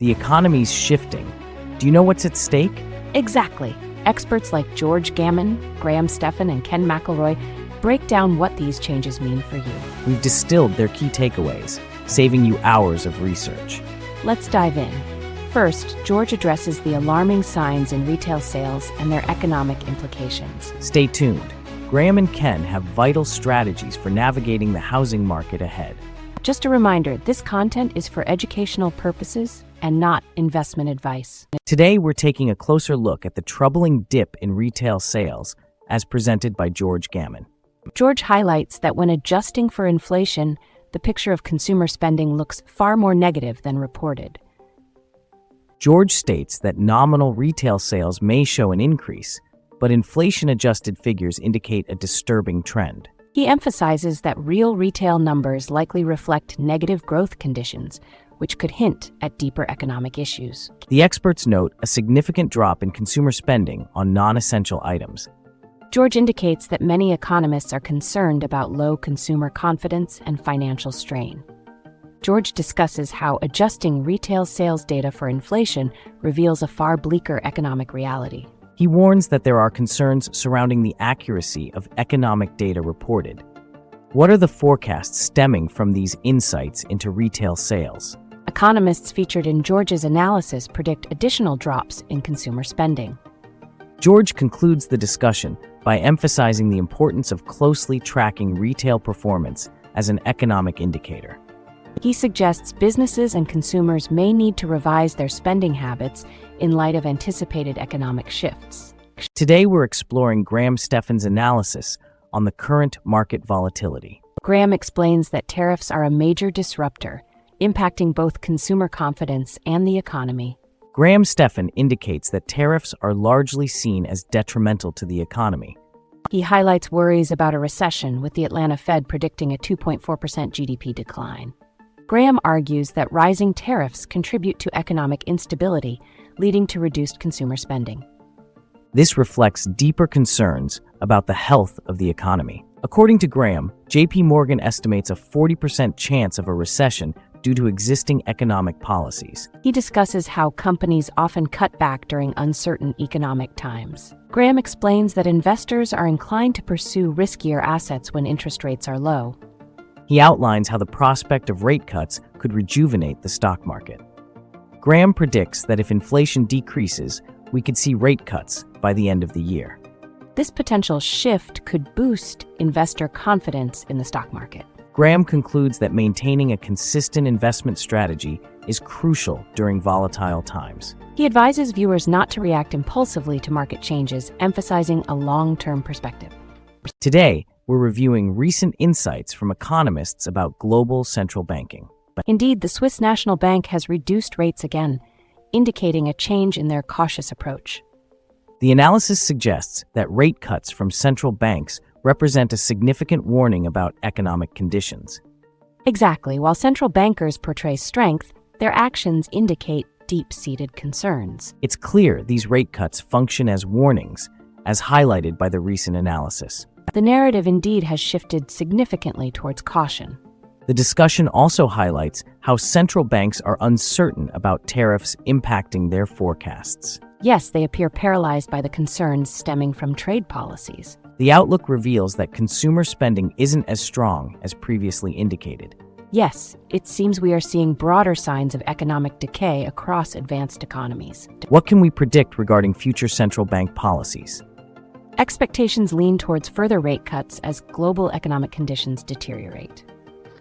The economy's shifting. Do you know what's at stake? Exactly. Experts like George Gammon, Stephan, and Ken McElroy break down what these changes mean for you. We've distilled their key takeaways, saving you hours of research. Let's dive in. First, George addresses the alarming signs in retail sales and their economic implications. Stay tuned. Graham and Ken have vital strategies for navigating the housing market ahead. Just a reminder, this content is for educational purposes and not investment advice. Today, we're taking a closer look at the troubling dip in retail sales, as presented by George Gammon. George highlights that when adjusting for inflation, the picture of consumer spending looks far more negative than reported. George states that nominal retail sales may show an increase, but inflation-adjusted figures indicate a disturbing trend. He emphasizes that real retail numbers likely reflect negative growth conditions, which could hint at deeper economic issues. The experts note a significant drop in consumer spending on non-essential items. George indicates that many economists are concerned about low consumer confidence and financial strain. George discusses how adjusting retail sales data for inflation reveals a far bleaker economic reality. He warns that there are concerns surrounding the accuracy of economic data reported. What are the forecasts stemming from these insights into retail sales? Economists featured in George's analysis predict additional drops in consumer spending. George concludes the discussion by emphasizing the importance of closely tracking retail performance as an economic indicator. He suggests businesses and consumers may need to revise their spending habits in light of anticipated economic shifts. Today, we're exploring Stephan's analysis on the current market volatility. Graham explains that tariffs are a major disruptor, impacting both consumer confidence and the economy. Stephan indicates that tariffs are largely seen as detrimental to the economy. He highlights worries about a recession, with the Atlanta Fed predicting a 2.4% GDP decline. Graham argues that rising tariffs contribute to economic instability, leading to reduced consumer spending. This reflects deeper concerns about the health of the economy. According to Graham, JP Morgan estimates a 40% chance of a recession due to existing economic policies. He discusses how companies often cut back during uncertain economic times. Graham explains that investors are inclined to pursue riskier assets when interest rates are low. He outlines how the prospect of rate cuts could rejuvenate the stock market. Graham predicts that if inflation decreases, we could see rate cuts by the end of the year. This potential shift could boost investor confidence in the stock market. Graham concludes that maintaining a consistent investment strategy is crucial during volatile times. He advises viewers not to react impulsively to market changes, emphasizing a long-term perspective. Today, we're reviewing recent insights from economists about global central banking. Indeed, the Swiss National Bank has reduced rates again, indicating a change in their cautious approach. The analysis suggests that rate cuts from central banks represent a significant warning about economic conditions. Exactly. While central bankers portray strength, their actions indicate deep-seated concerns. It's clear these rate cuts function as warnings, as highlighted by the recent analysis. The narrative indeed has shifted significantly towards caution. The discussion also highlights how central banks are uncertain about tariffs impacting their forecasts. Yes, they appear paralyzed by the concerns stemming from trade policies. The outlook reveals that consumer spending isn't as strong as previously indicated. Yes, it seems we are seeing broader signs of economic decay across advanced economies. What can we predict regarding future central bank policies? Expectations lean towards further rate cuts as global economic conditions deteriorate.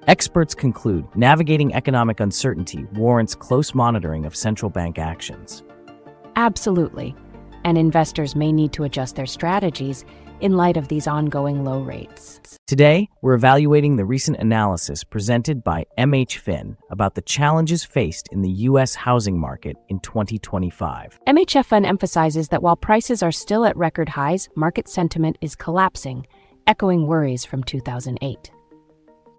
Experts conclude navigating economic uncertainty warrants close monitoring of central bank actions. Absolutely, and investors may need to adjust their strategies in light of these ongoing low rates. Today, we're evaluating the recent analysis presented by MHFin about the challenges faced in the U.S. housing market in 2025. MHFin emphasizes that while prices are still at record highs, market sentiment is collapsing, echoing worries from 2008.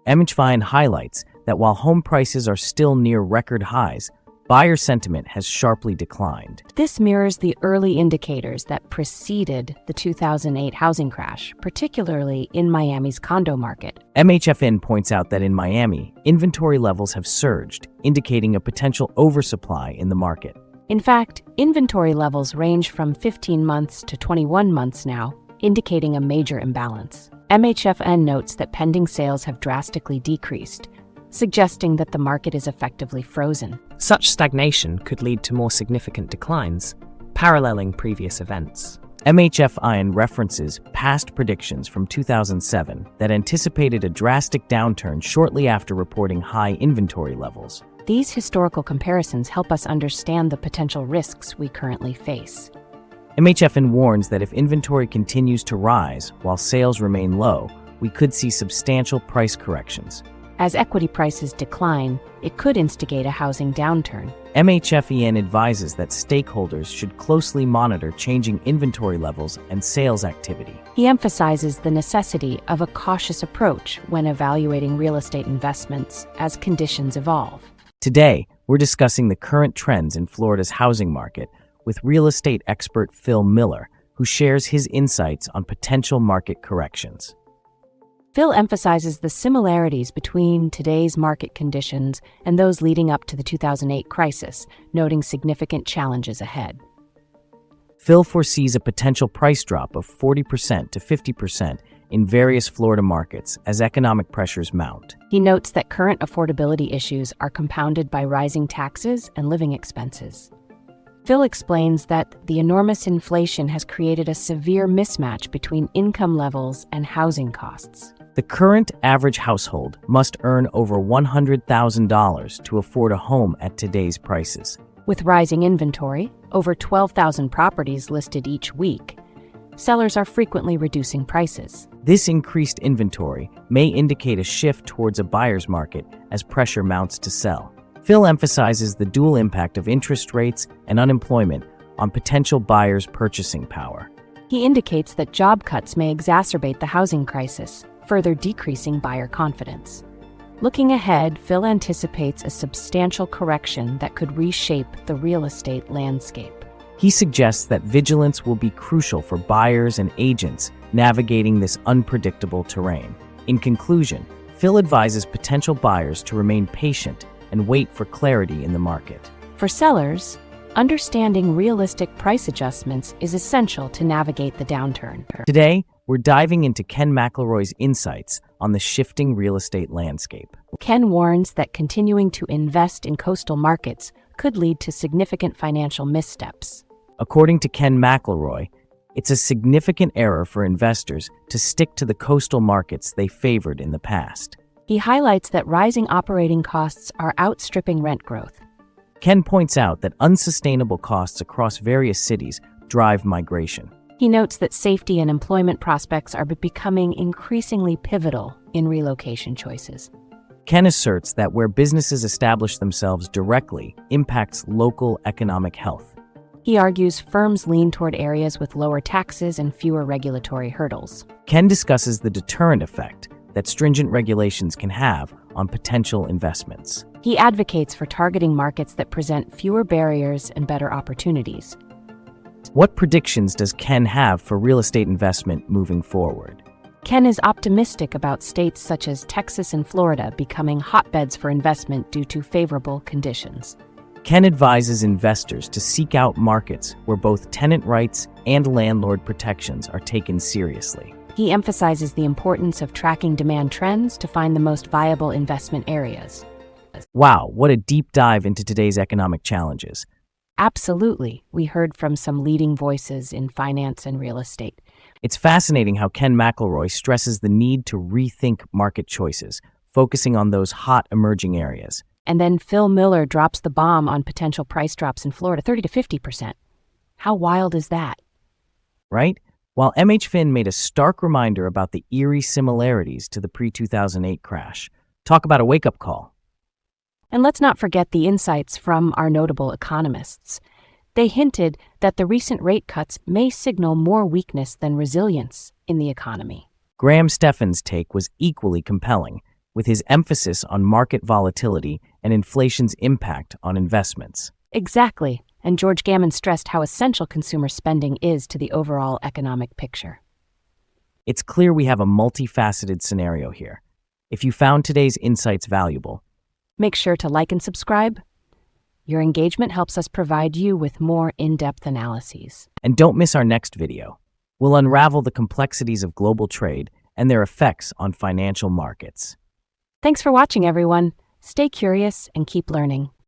MHFin highlights that while home prices are still near record highs, buyer sentiment has sharply declined. This mirrors the early indicators that preceded the 2008 housing crash, particularly in Miami's condo market. MHFN points out that in Miami, inventory levels have surged, indicating a potential oversupply in the market. In fact, inventory levels range from 15 months to 21 months now, indicating a major imbalance. MHFN notes that pending sales have drastically decreased, suggesting that the market is effectively frozen. Such stagnation could lead to more significant declines, paralleling previous events. MHFN references past predictions from 2007 that anticipated a drastic downturn shortly after reporting high inventory levels. These historical comparisons help us understand the potential risks we currently face. MHFN warns that if inventory continues to rise while sales remain low, we could see substantial price corrections. As equity prices decline, it could instigate a housing downturn. MHFEN advises that stakeholders should closely monitor changing inventory levels and sales activity. He emphasizes the necessity of a cautious approach when evaluating real estate investments as conditions evolve. Today, we're discussing the current trends in Florida's housing market with real estate expert Phil Miller, who shares his insights on potential market corrections. Phil emphasizes the similarities between today's market conditions and those leading up to the 2008 crisis, noting significant challenges ahead. Phil foresees a potential price drop of 40% to 50% in various Florida markets as economic pressures mount. He notes that current affordability issues are compounded by rising taxes and living expenses. Phil explains that the enormous inflation has created a severe mismatch between income levels and housing costs. The current average household must earn over $100,000 to afford a home at today's prices. With rising inventory, over 12,000 properties listed each week, sellers are frequently reducing prices. This increased inventory may indicate a shift towards a buyer's market as pressure mounts to sell. Phil emphasizes the dual impact of interest rates and unemployment on potential buyers' purchasing power. He indicates that job cuts may exacerbate the housing crisis, further decreasing buyer confidence. Looking ahead, Phil anticipates a substantial correction that could reshape the real estate landscape. He suggests that vigilance will be crucial for buyers and agents navigating this unpredictable terrain. In conclusion, Phil advises potential buyers to remain patient and wait for clarity in the market. For sellers, understanding realistic price adjustments is essential to navigate the downturn. Today, we're diving into Ken McElroy's insights on the shifting real estate landscape. Ken warns that continuing to invest in coastal markets could lead to significant financial missteps. According to Ken McElroy, it's a significant error for investors to stick to the coastal markets they favored in the past. He highlights that rising operating costs are outstripping rent growth. Ken points out that unsustainable costs across various cities drive migration. He notes that safety and employment prospects are becoming increasingly pivotal in relocation choices. Ken asserts that where businesses establish themselves directly impacts local economic health. He argues firms lean toward areas with lower taxes and fewer regulatory hurdles. Ken discusses the deterrent effect that stringent regulations can have on potential investments. He advocates for targeting markets that present fewer barriers and better opportunities. What predictions does Ken have for real estate investment moving forward? Ken is optimistic about states such as Texas and Florida becoming hotbeds for investment due to favorable conditions. Ken advises investors to seek out markets where both tenant rights and landlord protections are taken seriously. He emphasizes the importance of tracking demand trends to find the most viable investment areas. Wow, what a deep dive into today's economic challenges. Absolutely. We heard from some leading voices in finance and real estate. It's fascinating how Ken McElroy stresses the need to rethink market choices, focusing on those hot emerging areas. And then Phil Miller drops the bomb on potential price drops in Florida, 30 to 50%. How wild is that? Right? While MHFN made a stark reminder about the eerie similarities to the pre-2008 crash. Talk about a wake-up call. And let's not forget the insights from our notable economists. They hinted that the recent rate cuts may signal more weakness than resilience in the economy. Stephan's take was equally compelling, with his emphasis on market volatility and inflation's impact on investments. Exactly, and George Gammon stressed how essential consumer spending is to the overall economic picture. It's clear we have a multifaceted scenario here. If you found today's insights valuable, Make sure to like and subscribe. Your engagement helps us provide you with more in-depth analyses. and don't miss our next video. We'll unravel the complexities of global trade and their effects on financial markets. Thanks for watching, everyone. Stay curious and keep learning.